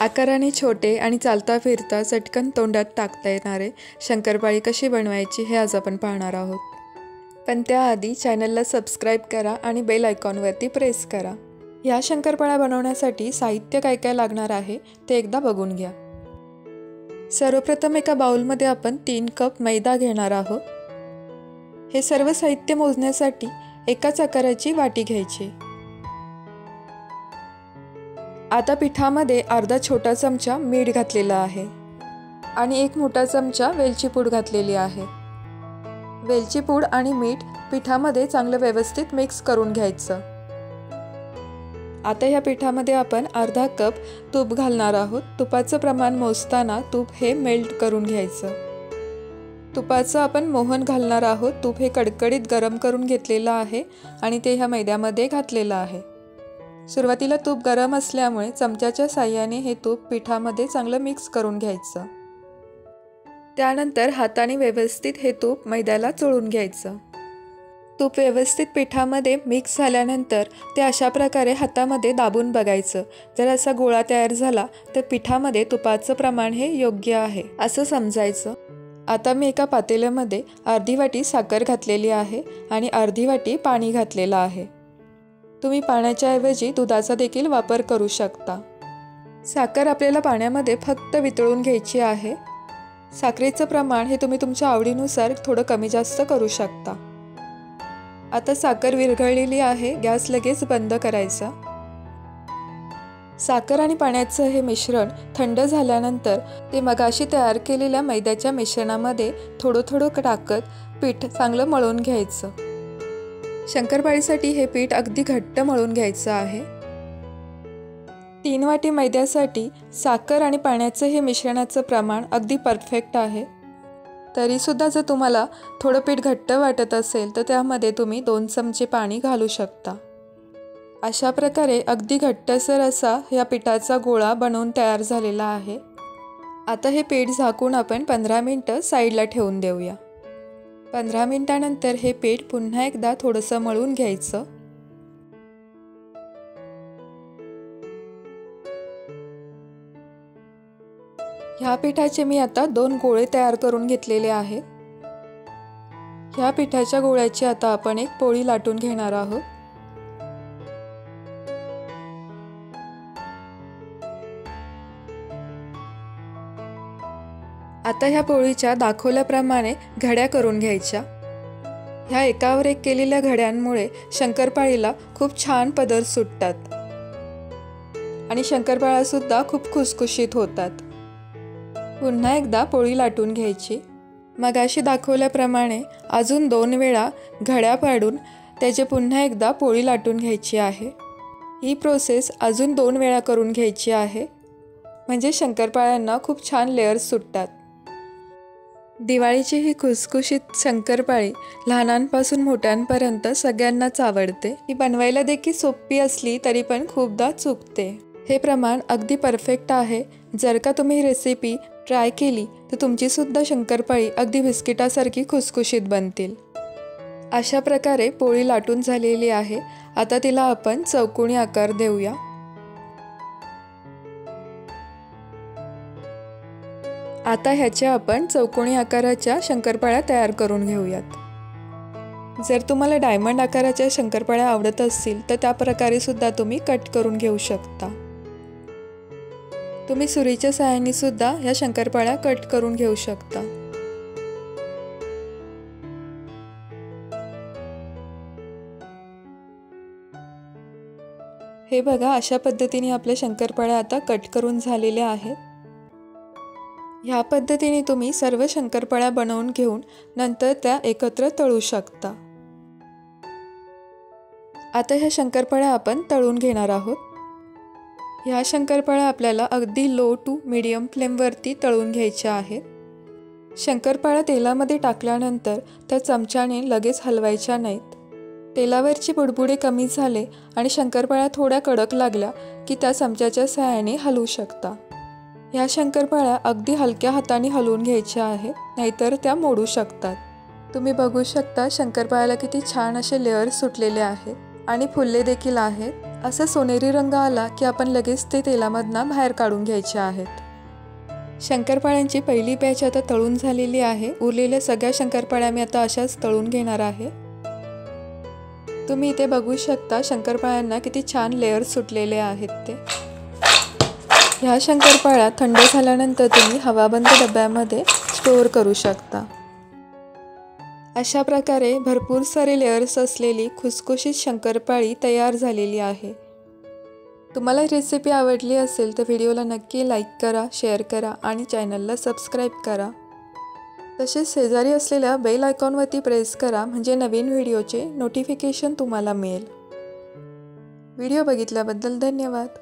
आकाराने छोटे आणि चालता फिरता चटकन तोंडात टाकता येणारे शंकरपाळी कशी बनवायची हे आज आपण पाहणार आहोत। पण त्याआधी चॅनलला सबस्क्राइब करा आणि बेल आयकॉनवरती प्रेस करा। या शंकरपाळ्या बनवण्यासाठी साहित्य काय काय लागणार आहे ते एकदा बघून घ्या। सर्वप्रथम एका बाउलमध्ये आपण 3 कप मैदा घेणार आहोत। हे सर्व साहित्य मोजण्यासाठी एकाच आकाराची वाटी घ्यायची। आता पिठामध्ये अर्धा छोटा चमचा मीठ घातलेला आहे आणि 1 मोठा चमचा वेलची पूड घातलेली आहे। वेलची पूड आणि मीठ पिठामध्ये चांगलं व्यवस्थित मिक्स करून घ्यायचं। आता या पिठामध्ये आपण अर्धा कप तूप घालणार आहोत। तुपाचं प्रमाण मोजताना तूप हे मेल्ट करून घ्यायचं। तुपाचं आपण मोहन घालणार आहोत। तूप हे कडकडीत गरम करून घेतलेलं आहे आणि ते ह्या मैद्यामध्ये घातलेलं आहे। सुरुवातीला तूप गरम असल्यामुळे चमच्याच्या साहाय्याने हे तूप पिठामध्ये चांगलं मिक्स करून घ्यायचं। त्यानंतर हाताने व्यवस्थित हे तूप मैद्याला चोळून घ्यायचं। तूप व्यवस्थित पिठामध्ये मिक्स झाल्यानंतर ते अशा प्रकारे हातामध्ये दाबून बघायचं। जर असा गोळा तयार झाला तर पिठामध्ये तुपाचं प्रमाण हे योग्य आहे असं समजायचं। आता मी एका पातेल्यामध्ये अर्धी वाटी साखर घातलेली आहे आणि अर्धी वाटी पाणी घातलेलं आहे। तुम्ही पाण्याच्या ऐवजी दुधाचा देखील वापर करू शकता। साखर आपल्याला पाण्यामध्ये फक्त वितळून घ्यायची आहे। साखरेचं प्रमाण हे तुम्ही तुमच्या आवडीनुसार थोडं कमी जास्त करू शकता। आता साखर विरघळलेली आहे। गॅस लगेच बंद करायचा। साखर आणि पाण्याचं हे मिश्रण थंड झाल्यानंतर ते मगाशी तयार केलेल्या मैद्याच्या मिश्रणामध्ये थोडं थोडं टाकत पीठ चांगलं मळून घ्यायचं। शंकरपाळीसाठी हे पीठ अगदी घट्ट मळून घ्यायचं आहे। 3 वाटी मैद्यासाठी साखर आणि पाण्याचं हे मिश्रणाचं प्रमाण अगदी परफेक्ट आहे। तरी सुद्धा जर तुम्हाला थोडं पीठ घट्ट वाटत असेल तर त्यामध्ये तुम्ही 2 चमचे पाणी घालू शकता। अशा प्रकारे अगदी घट्टसर असा या पिठाचा गोळा बनवून तयार झालेला आहे। आता हे पीठ झाकून आपण 15 मिनिटं साईडला ठेवून देऊया। 15 मिनिटांनंतर हे पीठ पुन्हा एकदा थोडंसं मळून घ्यायचं। ह्या पिठाचे मी आता 2 गोळे तयार करून घेतलेले आहेत। ह्या पिठाच्या गोळ्याची आता आपण एक पोळी लाटून घेणार आहोत। आता ह्या पोळीच्या दाखवल्याप्रमाणे घड्या करून घ्यायच्या। ह्या एकावर एक केलेल्या घड्यांमुळे शंकरपाळीला खूप छान पदर सुटतात आणि शंकरपाळ्या सुद्धा खूप खुसखुशीत होतात। पुन्हा एकदा पोळी लाटून घ्यायची। मगाशी दाखवल्याप्रमाणे अजून 2 वेळा घड्या पाडून त्याचे पुन्हा एकदा पोळी लाटून घ्यायची आहे। ही प्रोसेस अजून 2 वेळा करून घ्यायची आहे म्हणजे शंकरपाळ्यांना खूप छान लेयर्स सुटतात। दिवाळीची ही खुसखुशीत शंकरपाळी लहानांपासून मोठ्यांपर्यंत सगळ्यांनाच आवडते। ही बनवायला देखील सोपी असली तरी पण खूपदा चुकते। हे प्रमाण अगदी परफेक्ट आहे। जर का तुम्ही ही रेसिपी ट्राय केली तर तुमची सुद्धा शंकरपाळी अगदी बिस्किटासारखी खुसखुशीत बनतील। अशा प्रकारे पोळी लाटून झालेली आहे। आता तिला आपण चौकोनी आकार देऊया। आता ह्याच्या आपण चौकोनी आकाराच्या शंकरपाळ्या तयार करून घेऊयात। जर तुम्हाला डायमंड आकाराच्या शंकरपाळ्या आवडत असतील तर त्या प्रकारे सुद्धा तुम्ही कट करून घेऊ शकता। तुम्ही सुरीच्या साहाय्याने सुद्धा ह्या शंकरपाळ्या कट करून घेऊ शकता। हे बघा, अशा पद्धतीने आपल्या शंकरपाळ्या आता कट करून झालेल्या आहेत। ह्या पद्धतीने तुम्ही सर्व शंकरपाळ्या बनवून घेऊन नंतर त्या एकत्र तळू शकता। आता ह्या शंकरपाळ्या आपण तळून घेणार आहोत। ह्या शंकरपाळ्या आपल्याला अगदी लो टू मीडियम फ्लेमवरती तळून घ्यायच्या आहेत। शंकरपाळ्या तेलामध्ये टाकल्यानंतर त्या चमच्याने लगेच हलवायच्या नाहीत। तेलावरची बुडबुडे कमी झाले आणि शंकरपाळ्या थोड्या कडक लागल्या की त्या चमच्याच्या साहाय्याने हलवू शकता। ह्या शंकरपाळ्या अगदी हलक्या हाताने हलवून घ्यायच्या आहेत, नाहीतर त्या मोडू शकतात। तुम्ही बघू शकता शंकरपाळ्याला किती छान असे लेयर्स सुटलेले आहेत आणि फुलले देखील आहेत। असा सोनेरी रंग आला की आपण लगेच ते तेलामधनं बाहेर काढून घ्यायचे आहेत। शंकरपाळ्यांची पहिली बॅच आता तळून झालेली आहे। उरलेल्या सगळ्या शंकरपाळ्या मी आता अशाच तळून घेणार आहे। तुम्ही इथे बघू शकता शंकरपाळ्यांना किती छान लेयर सुटलेले आहेत ते। ह्या शंकरपाळ्या थंड झाल्यानंतर तुम्ही हवाबंद डब्यामध्ये स्टोअर करू शकता। अशा प्रकारे भरपूर सारे लेयर्स असलेली खुसखुशीत शंकरपाळी तयार झालेली आहे। तुम्हाला रेसिपी आवडली असेल तर व्हिडिओला नक्की लाईक करा, शेअर करा आणि चॅनलला सबस्क्राईब करा। तसेच शेजारी असलेल्या बेल आयकॉनवरती प्रेस करा म्हणजे नवीन व्हिडिओचे नोटिफिकेशन तुम्हाला मिळेल। व्हिडिओ बघितल्याबद्दल धन्यवाद।